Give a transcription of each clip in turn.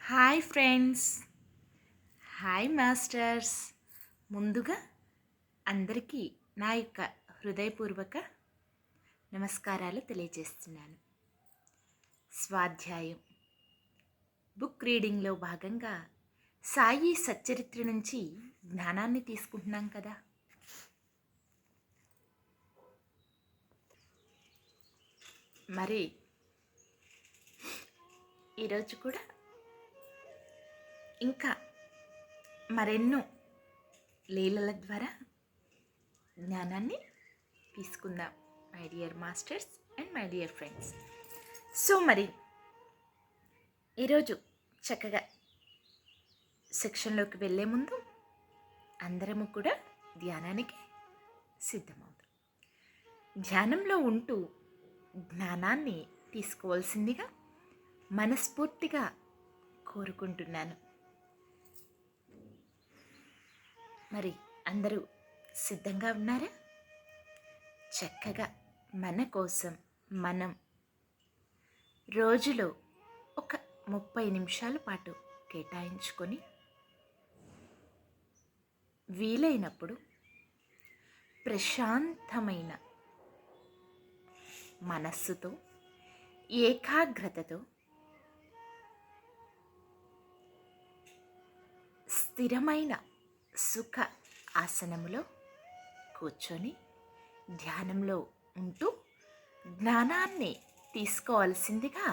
Hi friends, hi masters. ముందుగా అందరికీ నా యొక్క హృదయపూర్వక నమస్కారాలు తెలియజేస్తున్నాను. స్వాధ్యాయం బుక్ రీడింగ్లో భాగంగా సాయి సచ్చరిత్ర నుంచి జ్ఞానాన్ని తీసుకుంటున్నాం కదా. మరి ఈరోజు కూడా ఇంకా మరెన్నో లీలల ద్వారా జ్ఞానాన్ని తీసుకుందాం my dear masters and my dear friends. So మరి ఈరోజు చక్కగా సెక్షన్లోకి వెళ్ళే ముందు అందరము కూడా ధ్యానానికి సిద్ధమవుతాం. ధ్యానంలో ఉంటూ జ్ఞానాన్ని తీసుకోవాల్సిందిగా మనస్ఫూర్తిగా కోరుకుంటున్నాను. మరి అందరూ సిద్ధంగా ఉన్నారా? చక్కగా మన కోసం మనం రోజులో ఒక 30 నిమిషాల పాటు కేటాయించుకొని వీలైనప్పుడు ప్రశాంతమైన మనస్సుతో ఏకాగ్రతతో స్థిరమైన సుఖ ఆసనములో కూర్చొని ధ్యానంలో ఉంటూ జ్ఞానాన్ని తీసుకోవాల్సిందిగా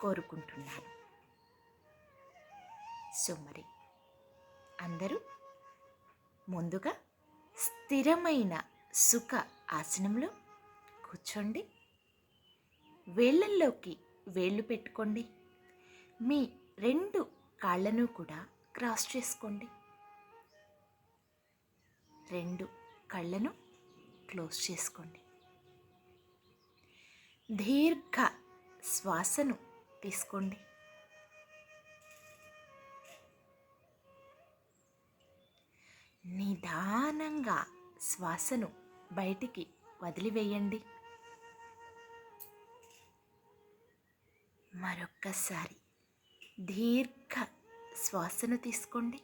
కోరుకుంటున్నాను. సో మరి అందరూ ముందుగా స్థిరమైన సుఖ ఆసనంలో కూర్చోండి. వేళ్ళల్లోకి వేళ్ళు పెట్టుకోండి. మీ 2 కాళ్ళను కూడా క్రాస్ చేసుకోండి. 2 కళ్ళను క్లోజ్ చేసుకోండి. దీర్ఘ శ్వాసను తీసుకోండి. నిదానంగా శ్వాసను బయటికి వదిలివేయండి. మరొక్కసారి దీర్ఘ శ్వాసను తీసుకోండి.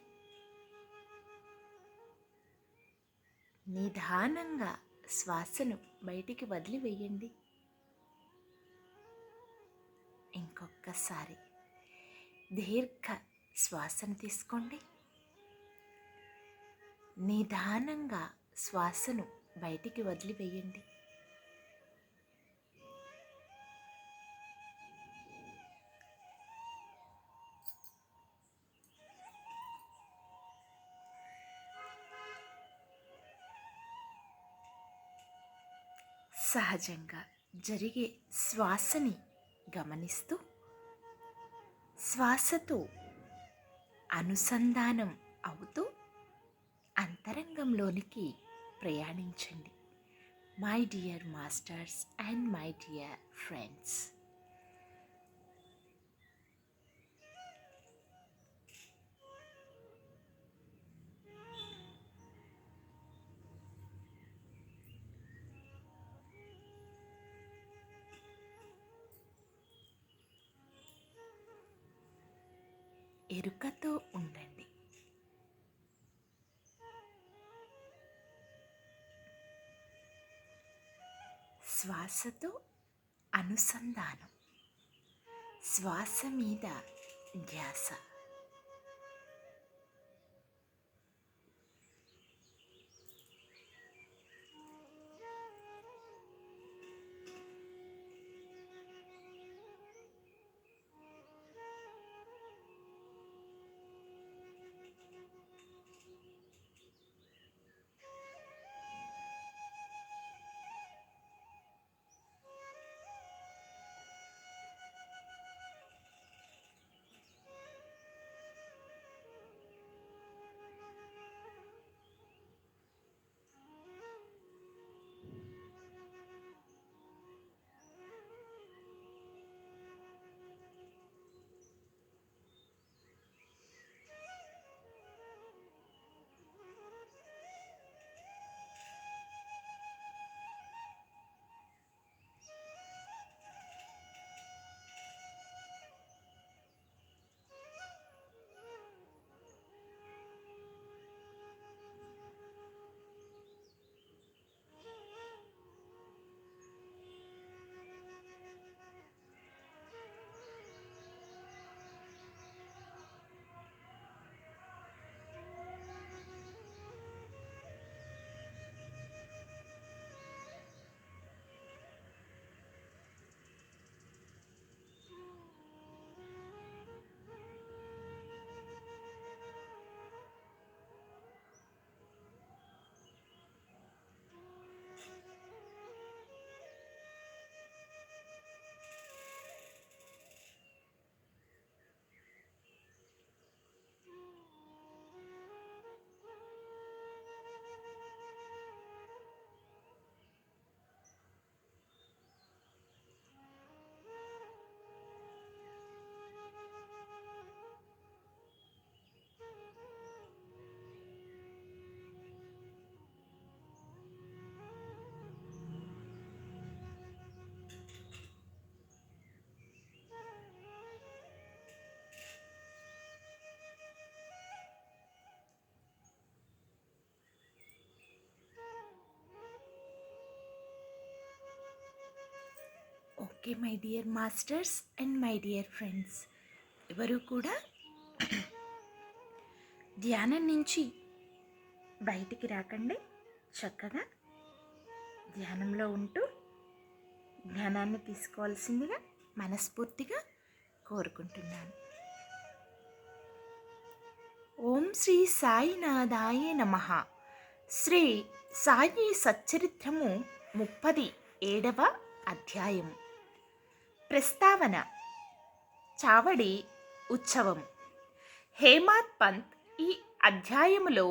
నిదానంగా శ్వాసను బయటికి వదిలివేయండి. ఇంకొక్కసారి దీర్ఘ శ్వాసను తీసుకోండి. నిదానంగా శ్వాసను బయటికి వదిలివేయండి. సహజంగా జరిగే శ్వాసని గమనిస్తూ శ్వాసతో అనుసంధానం అవుతూ అంతరంగంలోనికి ప్రయాణించండి my dear masters and my dear friends. ఎరుకతో ఉండండి. శ్వాసతో అనుసంధానం, శ్వాస మీద ధ్యాస. Okay my dear masters and my dear friends, ఎవరు కూడా ధ్యానం నుంచి బయటికి రాకండి. చక్కగా ధ్యానంలో ఉంటూ జ్ఞానాన్ని తీసుకోవాల్సిందిగా మనస్ఫూర్తిగా కోరుకుంటున్నాను. ఓం శ్రీ సాయినాథాయ నమః. శ్రీ సాయి సచ్చరిత్రము 37వ అధ్యాయము. ప్రస్తావన: చావడి ఉత్సవం. హేమాద్ పంత్ ఈ అధ్యాయములో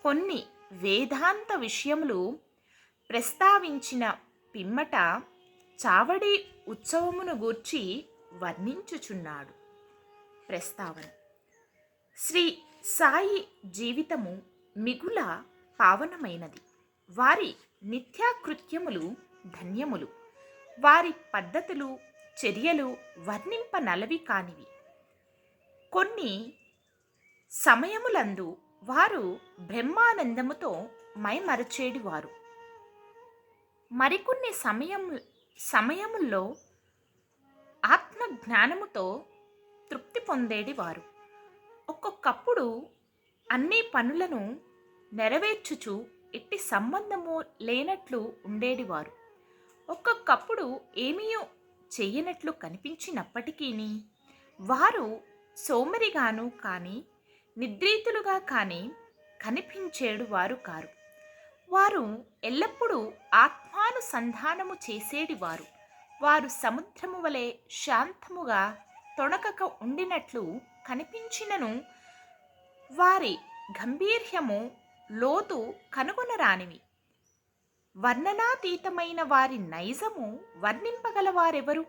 కొన్ని వేదాంత విషయములు ప్రస్తావించిన పిమ్మట చావడి ఉత్సవమును గూర్చి వర్ణించుచున్నాడు. ప్రస్తావన: శ్రీ సాయి జీవితము మిగుల పావనమైనది. వారి నిత్యాకృత్యములు ధన్యములు. వారి పద్ధతులు చర్యలు వర్ణింపనలవి కానివి. కొన్ని సమయములందు వారు బ్రహ్మానందముతో మైమరచేడివారు. మరికొన్ని సమయముల్లో ఆత్మజ్ఞానముతో తృప్తి పొందేడివారు. ఒక్కొక్కప్పుడు అన్ని పనులను నెరవేర్చుచు ఎట్టి సంబంధము లేనట్లు ఉండేడివారు. ఒక్కొక్కప్పుడు ఏమీ చెయ్యనట్లు కనిపించినప్పటికీ వారు సోమరిగాను కానీ నిద్రితులుగా కానీ కనిపించేడు వారు కారు. వారు ఎల్లప్పుడూ ఆత్మానుసంధానము చేసేడివారు. వారు సముద్రము వలె శాంతముగా తొణకక ఉండినట్లు కనిపించినను వారి గంభీర్యము లోతు కనుగొనరానివి. వర్ణనాతీతమైన వారి నైజము వర్ణింపగలవారెవరు?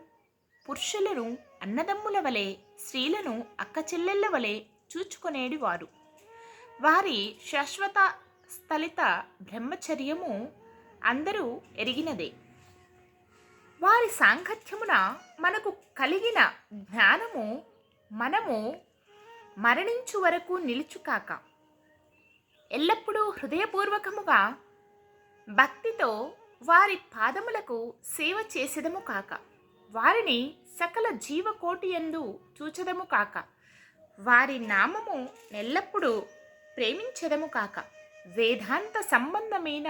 పురుషులను అన్నదమ్ముల వలె, స్త్రీలను అక్కచెల్లెళ్ళ వలె చూచుకొనేడివారు. వారి శాశ్వత స్థలిత బ్రహ్మచర్యము అందరూ ఎరిగినదే. వారి సాంగత్యమున మనకు కలిగిన జ్ఞానము మనము మరణించు వరకు నిలుచుకాక, ఎల్లప్పుడూ హృదయపూర్వకముగా భక్తితో వారి పాదములకు సేవ చేసేదము కాక, వారిని సకల జీవకోటి యందు చూచదము కాక, వారి నామము ఎల్లప్పుడూ ప్రేమించదము కాక, వేదాంత సంబంధమైన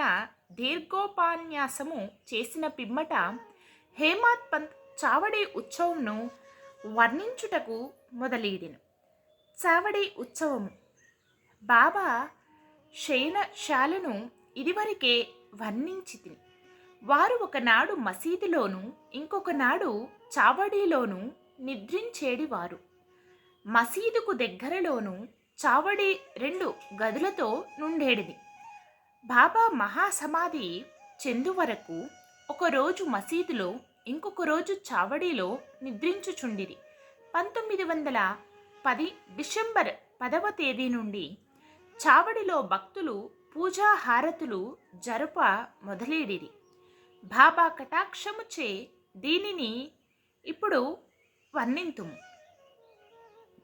దీర్ఘోపన్యాసము చేసిన పిమ్మట హేమాద్ పంత్ చావడి ఉత్సవంను వర్ణించుటకు మొదలెడెను. చావడి ఉత్సవము. బాబా శయనశాలను ఇదివరకే వర్ణించితిని. వారు ఒకనాడు మసీదులోను ఇంకొకనాడు చావడిలోను నిద్రించేడివారు. మసీదుకు దగ్గరలోను చావడి 2 గదులతో నుండేడిది. బాబా మహాసమాధి చెందు వరకు ఒకరోజు మసీదులో ఇంకొక రోజు చావడిలో నిద్రించుచుండిరి. 1910 డిసెంబర్ 10వ తేదీ నుండి చావడిలో భక్తులు పూజా హారతులు జరుప మొదలెడిరి. బాబా కటాక్షముచే దీనిని ఇప్పుడు వర్ణింతుము.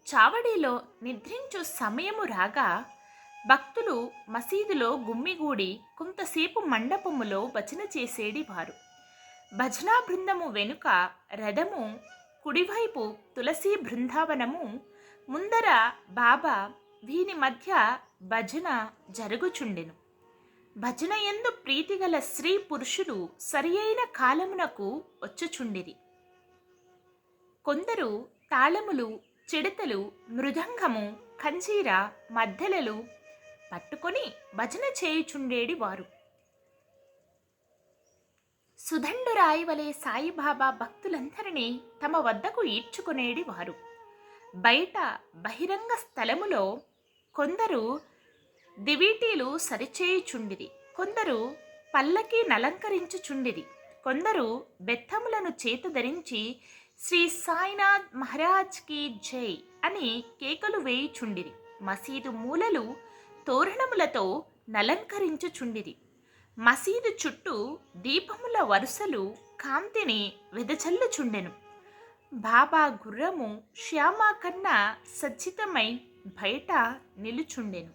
చావడిలో నిద్రించు సమయము రాగా భక్తులు మసీదులో గుమ్మిగూడి కొంతసేపు మండపములో భజన చేసేడివారు. భజనా బృందము వెనుక రథము, కుడివైపు తులసి బృందావనము, ముందర బాబా, వీని మధ్య భజన జరుగుచుండెను. భజన యందు ప్రీతిగల స్త్రీ పురుషులు సరియైన కాలమునకు వచ్చుచుండిరి. కొందరు తాళములు, చిడతలు, మృదంగము, కంజీర, మద్దెలలు పట్టుకొని భజన చేయుచుండేడి వారు. సుదండురాయి వలె సాయిబాబా భక్తులందరినీ తమ వద్దకు ఈడ్చుకునేడి వారు. బయట బహిరంగ స్థలములో కొందరు దివీటీలు సరిచేయుచుండిరి, కొందరు పల్లకి నలంకరించుచుండిరి, కొందరు బెత్తములను చేత ధరించి శ్రీ సాయినాథ్ మహారాజ్ కి జై అని కేకలు వేయుచుండిరి. మసీదు మూలలు తోరణములతో నలంకరించుచుండిరి. మసీదు చుట్టూ దీపముల వరుసలు కాంతిని వెదజల్లుచుండెను. బాబా గుర్రము శ్యామ కన్నా సజ్జితమై బయట నిలుచుండెను.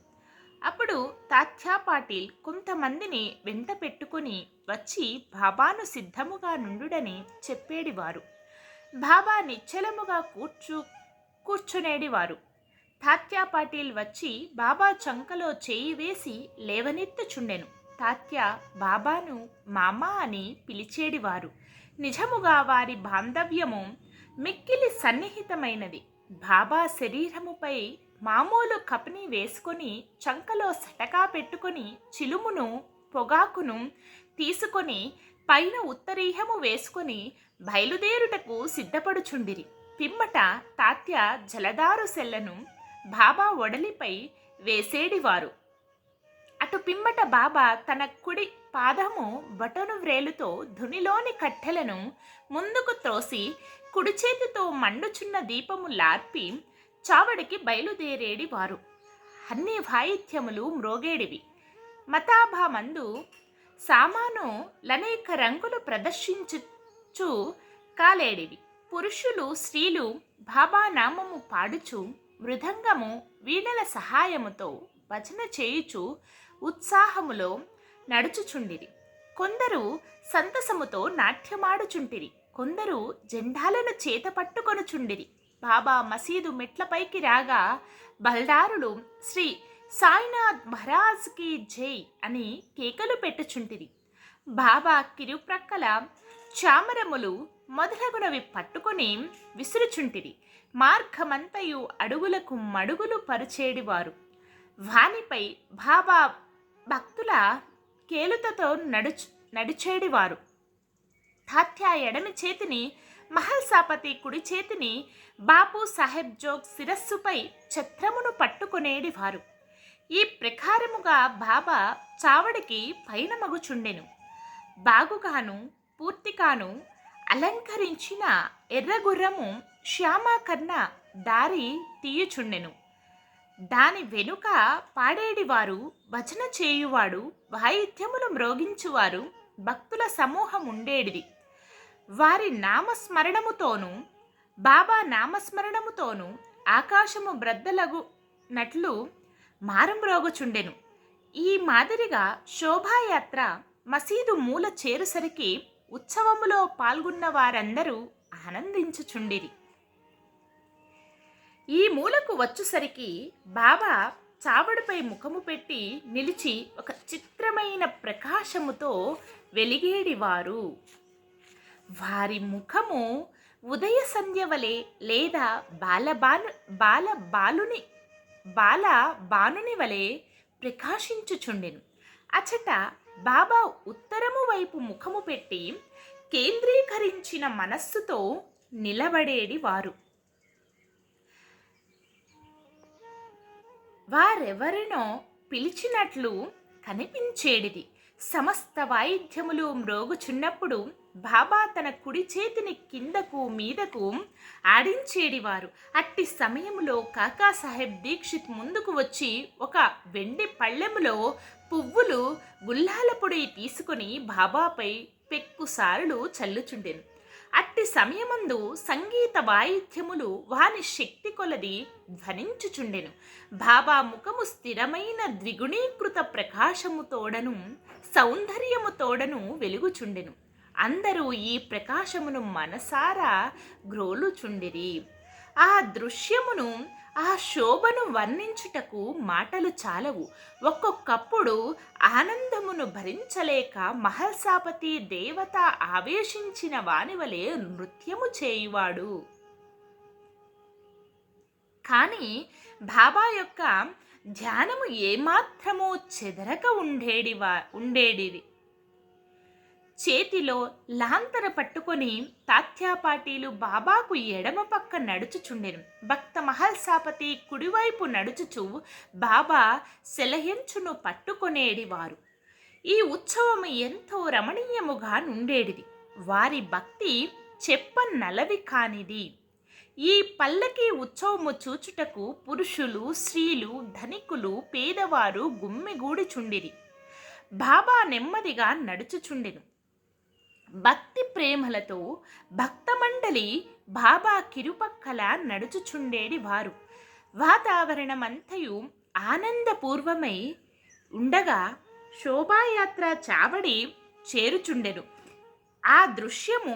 అప్పుడు తాత్యా పాటిల్ కొంతమందిని వెంట పెట్టుకుని వచ్చి బాబాను సిద్ధముగా నుండుడని చెప్పేడివారు. బాబా నిశ్చలముగా కూర్చునేడివారు. తాత్యా పాటిల్ వచ్చి బాబా చంకలో చేయి వేసి లేవనెత్తుచుండెను. తాత్యా బాబాను మామా అని పిలిచేడివారు. నిజముగా వారి బాంధవ్యము మిక్కిలి సన్నిహితమైనది. బాబా శరీరముపై మామూలు కపిని వేసుకొని చంకలో సటకా పెట్టుకొని చిలుమును పొగాకును తీసుకొని పైన ఉత్తరీయము వేసుకొని బయలుదేరుటకు సిద్ధపడుచుండిరి. పిమ్మట తాత్య జలదారు సెల్లను బాబా ఒడలిపై వేసేడివారు. అటు పిమ్మట బాబా తన కుడి పాదము బటను వ్రేలుతో ధునిలోని కట్టెలను ముందుకు త్రోసి కుడి చేతితో మండుచున్న దీపము లార్పి చావడికి బయలుదేరేడివారు. అన్ని వాయిద్యములు మ్రోగేడివి. మతాభామందు సామాను లనేక రంగులు ప్రదర్శించుచు కాలేడివి. పురుషులు స్త్రీలు బాబా నామము పాడుచు మృదంగము వీణల సహాయముతో భజన చేయుచు ఉత్సాహములో నడుచుచుండిరి. కొందరు సంతసముతో నాట్యమాడుచుంటిరి. కొందరు జెండాలను చేత పట్టుకొనుచుండిరి. బాబా మసీదు మెట్లపైకి రాగా బల్దారులు శ్రీ సాయినాథ్ మహారాజ్ కి జై అని కేకలు పెట్టుచుంటిరి. బాబా కిరుప్రక్కల చామరములు మొదలగునవి పట్టుకొని విసురుచుంటిరి. మార్గమంతయు అడుగులకు మడుగులు పరుచేడివారు. వానిపై బాబా భక్తుల కేలుతతో నడిచేడివారు. తాత్యా ఎడమి చేతిని, మహల్సాపతి కుడి చేతిని బాపు సాహెబ్ జోగ్ శిరస్సుపై ఛత్రమును పట్టుకునేడివారు. ఈ ప్రకారముగా బాబా చావడికి పైన మగుచుండెను. బాగుగాను పూర్తిగాను అలంకరించిన ఎర్రగుర్రము శ్యామాకర్ణ దారి తీయుచుండెను. దాని వెనుక పాడేడివారు, భజన చేయువాడు, వాయిద్యములు మ్రోగించువారు భక్తుల సమూహం ఉండేడిది. వారి నామస్మరణముతోనూ బాబా నామస్మరణముతోనూ ఆకాశము బ్రద్దలగునట్లు మారంమ్రోగుచుండెను. ఈ మాదిరిగా శోభాయాత్ర మసీదు మూల చేరుసరికి ఉత్సవములో పాల్గొన్న వారందరూ ఆనందించుచుండిరి. ఈ మూలకు వచ్చుసరికి బాబా చావడిపై ముఖము పెట్టి నిలిచి ఒక చిత్రమైన ప్రకాశముతో వెలిగేడివారు. వారి ముఖము ఉదయ సంధ్య వలె లేదా బాలుని వలె ప్రకాశించుచుండెను. అచట బాబా ఉత్తరము వైపు ముఖము పెట్టి కేంద్రీకరించిన మనస్సుతో నిలబడేడివారు. వారెవరినో పిలిచినట్లు కనిపించేడిది. సమస్త వాయిద్యములు మ్రోగుచున్నప్పుడు బాబా తన కుడి చేతిని కిందకు మీదకు ఆడించేడివారు. అట్టి సమయములో కాకాసాహెబ్ దీక్షిత్ ముందుకు వచ్చి ఒక వెండి పళ్ళెములో పువ్వులు, గుల్లాల పొడి తీసుకుని బాబాపై పెక్కుసార్లు చల్లుచుండెను. అట్టి సమయమందు సంగీత వాయిద్యములు వాని శక్తి కొలది ధ్వనించుచుండెను. బాబా ముఖము స్థిరమైన ద్విగుణీకృత ప్రకాశముతోడను సౌందర్యముతోడను వెలుగుచుండెను. అందరూ ఈ ప్రకాశమును మనసారా గ్రోలుచుండిరి. ఆ దృశ్యమును, ఆ శోభను వర్ణించుటకు మాటలు చాలవు. ఒక్కొక్కప్పుడు ఆనందమును భరించలేక మహల్సాపతి దేవత ఆవేశించిన వానివలే నృత్యము చేయువాడు. కానీ బాబా యొక్క ధ్యానము ఏమాత్రమూ చెదరక ఉండేడిది. చేతిలో లాంతర పట్టుకొని తాత్యాపాటీలు బాబాకు ఎడమ పక్క నడుచుచుండెను. భక్త మహల్సాపతి కుడివైపు నడుచుచు బాబా సెలహెంచును పట్టుకొనేడివారు. ఈ ఉత్సవము ఎంతో రమణీయముగా నుండేడిది. వారి భక్తి చెప్పనలవి కానిది. ఈ పల్లకి ఉత్సవము చూచుటకు పురుషులు, స్త్రీలు, ధనికులు, పేదవారు గుమ్మిగూడిచుండిరి. బాబా నెమ్మదిగా నడుచుచుండెను. భక్తి ప్రేమలతో భక్తమండలి బాబా కిరుపక్కల నడుచుచుండేడి వారు. వాతావరణమంతయు ఆనందపూర్వమై ఉండగా శోభాయాత్ర చావడి చేరుచుండెను. ఆ దృశ్యము,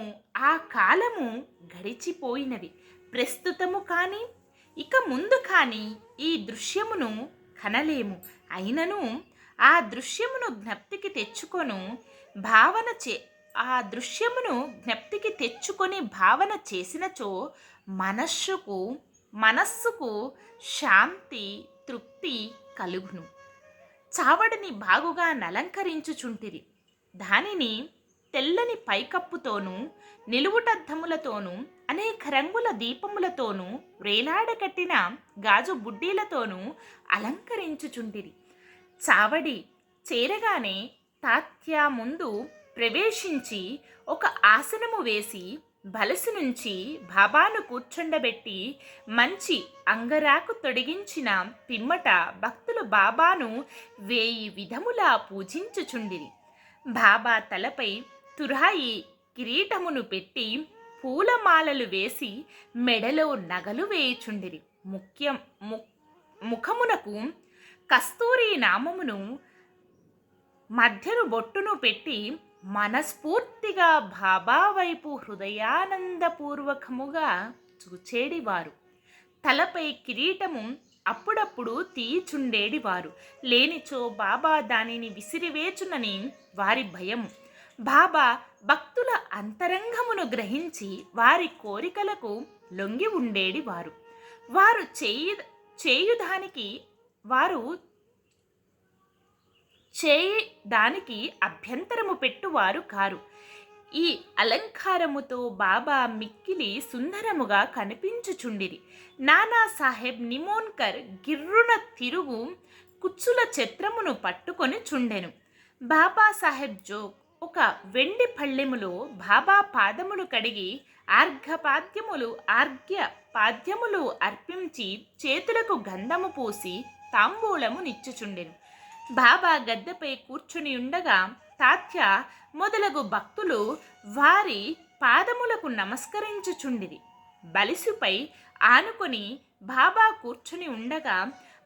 ఆ కాలము గడిచిపోయినవి. ప్రస్తుతము కానీ ఇక ముందు కానీ ఈ దృశ్యమును కనలేము. అయినను ఆ దృశ్యమును జ్ఞప్తికి తెచ్చుకొను భావన చే ఆ దృశ్యమును జ్ఞప్తికి తెచ్చుకొని భావన చేసినచో మనస్సుకు శాంతి, తృప్తి కలుగును. చావడిని బాగుగా నలంకరించుచుంటిరి. దానిని తెల్లని పైకప్పుతోనూ, నిలువుటద్దములతోనూ, అనేక రంగుల దీపములతోనూ, వ్రేలాడకట్టిన గాజు బుడ్డీలతోనూ అలంకరించుచుంటిరి. చావడి చేరగానే తాత్య ముందు ప్రవేశించి ఒక ఆసనము వేసి బలసు నుంచి బాబాను కూర్చుండబెట్టి మంచి అంగరాకు తొడిగించిన పిమ్మట భక్తులు బాబాను 1000 విధములా పూజించుచుండిరి. బాబా తలపై తురాయి కిరీటమును పెట్టి పూలమాలలు వేసి మెడలో నగలు వేయుచుండిరి. ముఖమునకు కస్తూరి నామమును మధ్యను బొట్టును పెట్టి మనస్ఫూర్తిగా బాబా వైపు హృదయానందపూర్వకముగా చూచేడివారు. తలపై కిరీటము అప్పుడప్పుడు తీయుచుండేడివారు. లేనిచో బాబా దానిని విసిరివేచునని వారి భయము. బాబా భక్తుల అంతరంగమును గ్రహించి వారి కోరికలకు లొంగి ఉండేడివారు. వారు చేయడానికి అభ్యంతరము పెట్టువారు కారు. ఈ అలంకారముతో బాబా మిక్కిలి సుందరముగా కనిపించుచుండిరి. నానాసాహెబ్ నిమోన్కర్ గిర్రున తిరుగు కుచ్చుల ఛత్రమును పట్టుకొని చుండెను. బాబాసాహెబ్ జోగ్ ఒక వెండి పళ్ళెములో బాబా పాదములు కడిగి ఆర్ఘ్యపాద్యములు అర్పించి చేతులకు గంధము పూసి తాంబూలము నిచ్చుచుండెను. బాబా గద్దెపై కూర్చుని ఉండగా తాత్య మొదలగు భక్తులు వారి పాదములకు నమస్కరించుచుండిరి. బలిసుపై ఆనుకొని బాబా కూర్చుని ఉండగా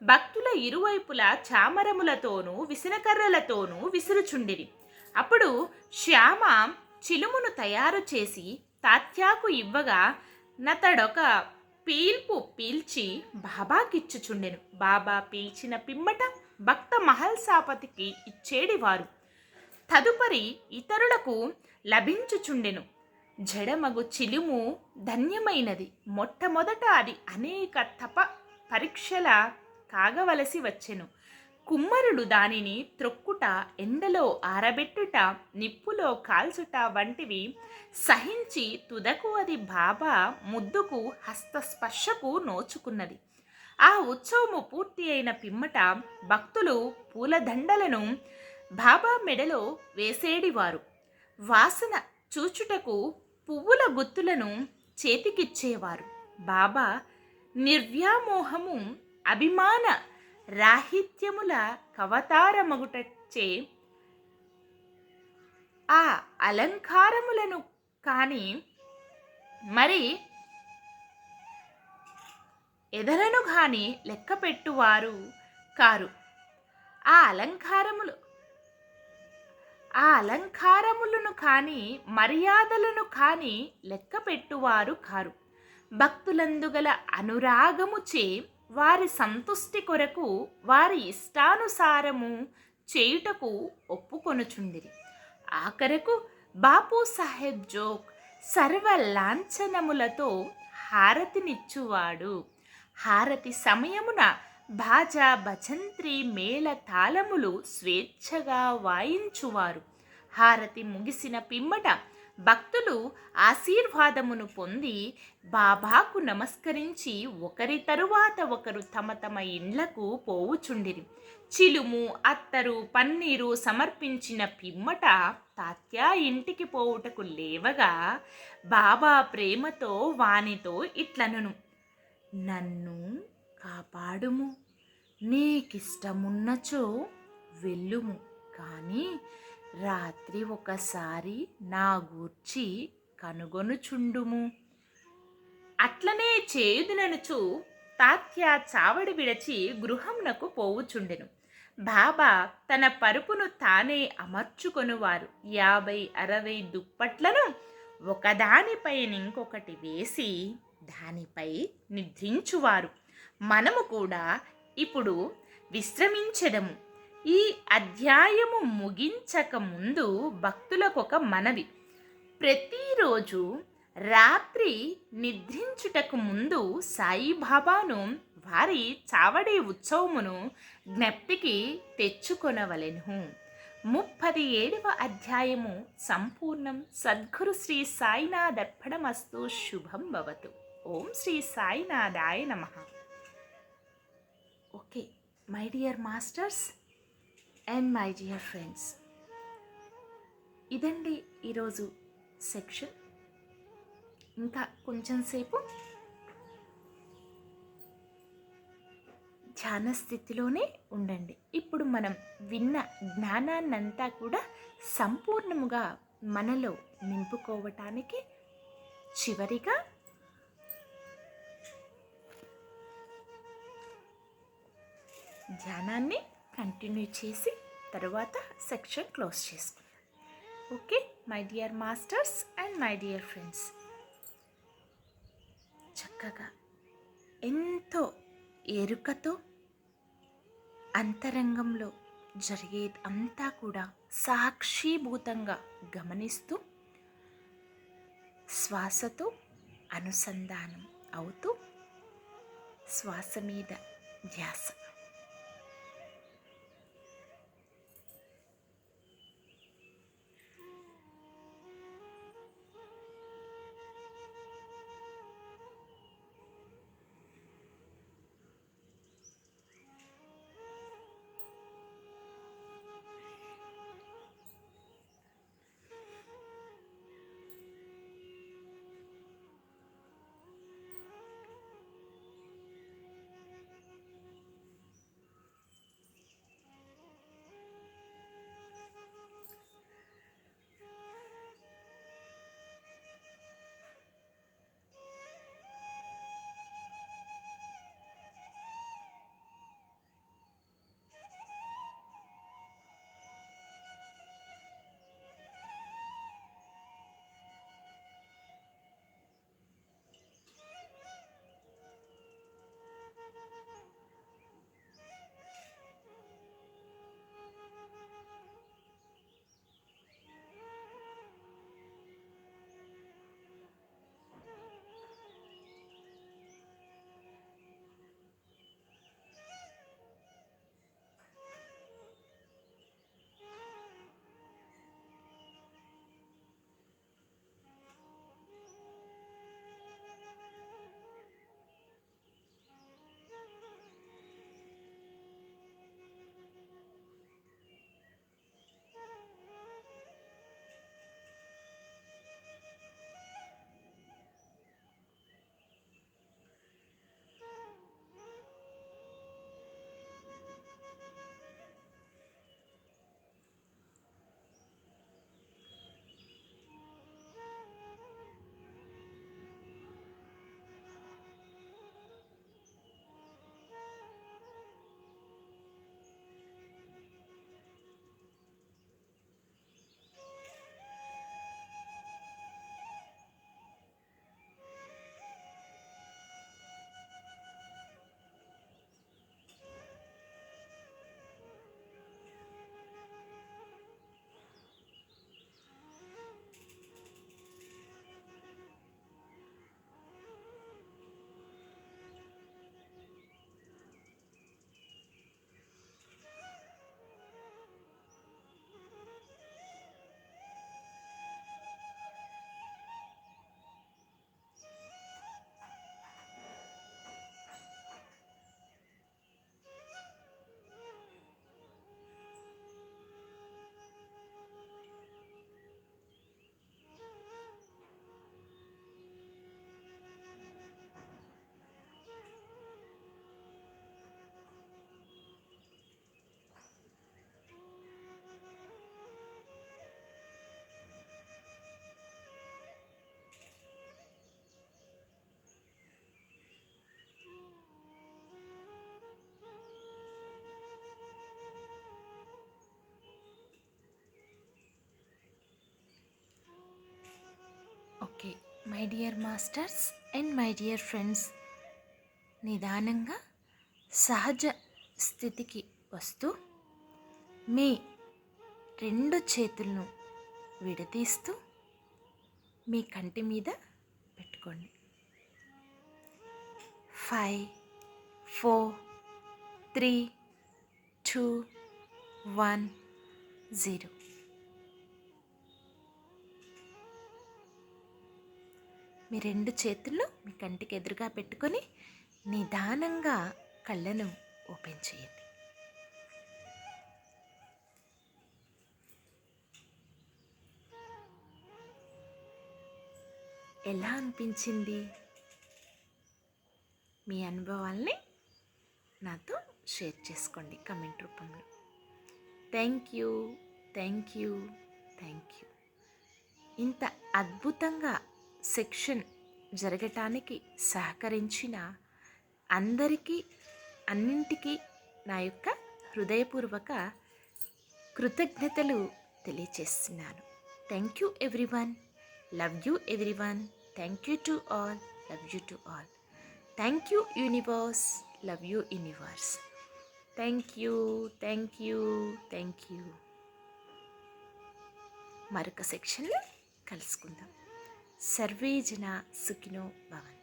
భక్తుల ఇరువైపులా చామరములతోనూ విసనకర్రలతోనూ విసురుచుండిరి. అప్పుడు శ్యామ చిలుమును తయారు చేసి తాత్యాకు ఇవ్వగా నతడొక పీల్పు పీల్చి బాబాకిచ్చుచుండెను. బాబా పీల్చిన పిమ్మట భక్త మహల్సాపతికి ఇచ్చేడివారు. తదుపరి ఇతరులకు లభించుచుండెను. జడమగు చిలుము ధన్యమైనది. మొట్టమొదట అది అనేక తప పరీక్షల కాగవలసి వచ్చెను. కుమ్మరుడు దానిని త్రొక్కుట, ఎండలో ఆరబెట్టుట, నిప్పులో కాల్చుట వంటివి సహించి తుదకు అది బాబా ముద్దుకు, హస్తస్పర్శకు నోచుకున్నది. ఆ ఉత్సవము పూర్తి అయిన పిమ్మట భక్తులు పూలదండలను బాబా మెడలో వేసేడివారు. వాసన చూచుటకు పువ్వుల గుత్తులను చేతికిచ్చేవారు. బాబా నిర్వ్యామోహము, అభిమాన రాహిత్యముల కవతారమగుటచ్చే ఆ అలంకారములను కాని మరి ఎదలను గాని లెక్క పెట్టువారు కారు. ఆ అలంకారములను కాని మర్యాదలను కాని లెక్క పెట్టువారు కారు. భక్తులందుగల అనురాగముచే వారి సంతుష్టి కొరకు వారి ఇష్టానుసారము చేయుటకు ఒప్పుకొనుచుండిరి. ఆఖరకు బాపు సాహెబ్ జోగ్ సర్వ లాంఛనములతో హారతినిచ్చువాడు. హారతి సమయమున బాజా, భజంత్రి, మేళ తాళములు స్వేచ్ఛగా వాయించువారు. హారతి ముగిసిన పిమ్మట భక్తులు ఆశీర్వాదమును పొంది బాబాకు నమస్కరించి ఒకరి తరువాత ఒకరు తమ తమ ఇండ్లకు పోవుచుండిరి. చిలుము, అత్తరు, పన్నీరు సమర్పించిన పిమ్మట తాత్య ఇంటికి పోవుటకు లేవగా బాబా ప్రేమతో వానితో ఇట్లనను: నన్ను కాపాడుము, నీకిష్టమున్నచో వెళ్ళుము, కానీ రాత్రి ఒకసారి నా గూర్చి కనుగొనుచుండుము. అట్లనే చేయుదుననుచు తాత్య చావడి విడచి గృహంనకు పోవుచుండెను. బాబా తన పరుపును తానే అమర్చుకొనువారు 50-60 దుప్పట్లను ఒకదానిపైనింకొకటి వేసి దానిపై నిద్రించువారు. మనము కూడా ఇప్పుడు విశ్రమించెదము. ఈ అధ్యాయము ముగించక ముందు భక్తులకొక మనవి. ప్రతిరోజు రాత్రి నిద్రించుటకు ముందు సాయిబాబాను వారి చావడి ఉత్సవమును జ్ఞప్తికి తెచ్చుకొనవలెను. 37వ అధ్యాయము సంపూర్ణం. సద్గురు శ్రీ సాయినాథర్పణమస్తు. శుభం భవతు. ఓం శ్రీ సాయినాథాయ నమః. Okay my dear masters and my dear friends, ఇదండి ఈరోజు సెక్షన్. ఇంకా కొంచెం సేపు ధ్యాన స్థితిలోనే ఉండండి. ఇప్పుడు మనం విన్న జ్ఞానాన్నంతా కూడా సంపూర్ణముగా మనలో నింపుకోవటానికి చివరిగా ధ్యానాన్ని కంటిన్యూ చేసి తర్వాత సెక్షన్ క్లోజ్ చేసుకుందాం. Okay my dear masters and my dear friends, చక్కగా ఎంతో ఎరుకతో అంతరంగంలో జరిగేది అంతా కూడా సాక్షిభూతంగా గమనిస్తూ శ్వాసతో అనుసంధానం అవుతూ శ్వాస మీద ధ్యాస. My dear masters and my dear friends, నిదానంగా సహజ స్థితికి వస్తూ మీ 2 చేతులను విడదీస్తూ మీ కంటి మీద పెట్టుకోండి. 5 4 3 2 1 0. మీ 2 చేతులు మీ కంటికి ఎదురుగా పెట్టుకొని నిదానంగా కళ్ళను ఓపెన్ చేయండి. ఎలా అనిపించింది? మీ అనుభవాల్ని నాతో షేర్ చేసుకోండి కమెంట్ రూపంలో. Thank you, thank you, thank you. ఇంత అద్భుతంగా సెక్షన్ జరగటానికి సహకరించిన అందరికీ అన్నింటికీ నా యొక్క హృదయపూర్వక కృతజ్ఞతలు తెలియచేస్తున్నాను. Thank you everyone. Love you everyone. Thank you to all. Love you to all. Thank you universe. Love you universe. Thank you, thank you, thank you. మరొక సెక్షన్లో కలుసుకుందాం. సర్వే జన సుఖినో భవంతు.